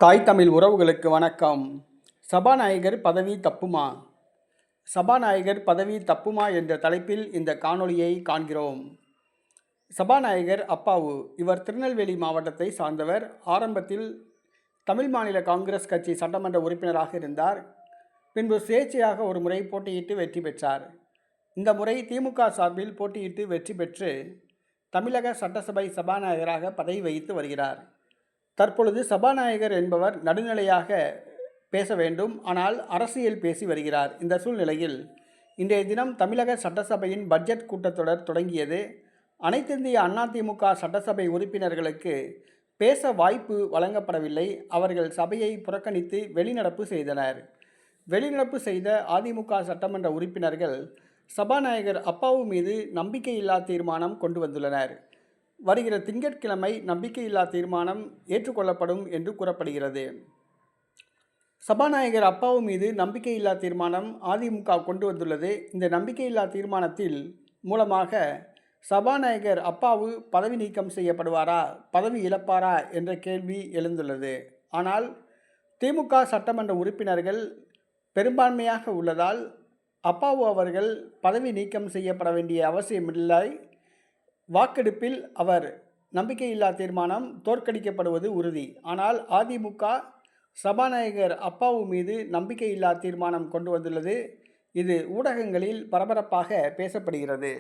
தாய் தமிழ் உறவுகளுக்கு வணக்கம். சபாநாயகர் பதவி தப்புமா? சபாநாயகர் பதவி தப்புமா என்ற தலைப்பில் இந்த காணொளியை காண்கிறோம். சபாநாயகர் அப்பாவு இவர் திருநெல்வேலி மாவட்டத்தை சார்ந்தவர். ஆரம்பத்தில் தமிழ் மாநில காங்கிரஸ் கட்சி சட்டமன்ற உறுப்பினராக இருந்தார். பின்பு சுயேட்சையாக ஒரு முறை போட்டியிட்டு வெற்றி பெற்றார். இந்த முறை திமுக சார்பில் போட்டியிட்டு வெற்றி பெற்று தமிழக சட்டசபை சபாநாயகராக பதவி வகித்து வருகிறார். தற்பொழுது சபாநாயகர் என்பவர் நடுநிலையாக பேச வேண்டும், ஆனால் அரசியல் பேசி வருகிறார். இந்த சூழ்நிலையில் இன்றைய தினம் தமிழக சட்டசபையின் பட்ஜெட் கூட்டத்தொடர் தொடங்கியது. அனைத்திந்திய அண்ணா திமுக சட்டசபை உறுப்பினர்களுக்கு பேச வாய்ப்பு வழங்கப்படவில்லை. அவர்கள் சபையை புறக்கணித்து வெளிநடப்பு செய்தனர். வெளிநடப்பு செய்த அதிமுக சட்டமன்ற உறுப்பினர்கள் சபாநாயகர் அப்பாவு மீது நம்பிக்கையில்லா தீர்மானம் கொண்டு வந்துள்ளனர். வருகிற திங்கட்கிழமை நம்பிக்கையில்லா தீர்மானம் ஏற்றுக்கொள்ளப்படும் என்று கூறப்படுகிறது. சபாநாயகர் அப்பாவு மீது நம்பிக்கையில்லா தீர்மானம் அதிமுக கொண்டு வந்துள்ளது. இந்த நம்பிக்கையில்லா தீர்மானத்தில் மூலமாக சபாநாயகர் அப்பாவு பதவி நீக்கம் செய்யப்படுவாரா, பதவி இழப்பாரா என்ற கேள்வி எழுந்துள்ளது. ஆனால் திமுக சட்டமன்ற உறுப்பினர்கள் பெரும்பான்மையாக உள்ளதால் அப்பாவு அவர்கள் பதவி நீக்கம் செய்யப்பட வேண்டிய அவசியமில்லை. வாக்கெடுப்பில் அவர் நம்பிக்கையில்லா தீர்மானம் தோற்கடிக்கப்படுவது உறுதி. ஆனால் அதிமுக சபாநாயகர் அப்பாவு மீது நம்பிக்கையில்லா தீர்மானம் கொண்டு வந்துள்ளது. இது ஊடகங்களில் பரபரப்பாக பேசப்படுகிறது.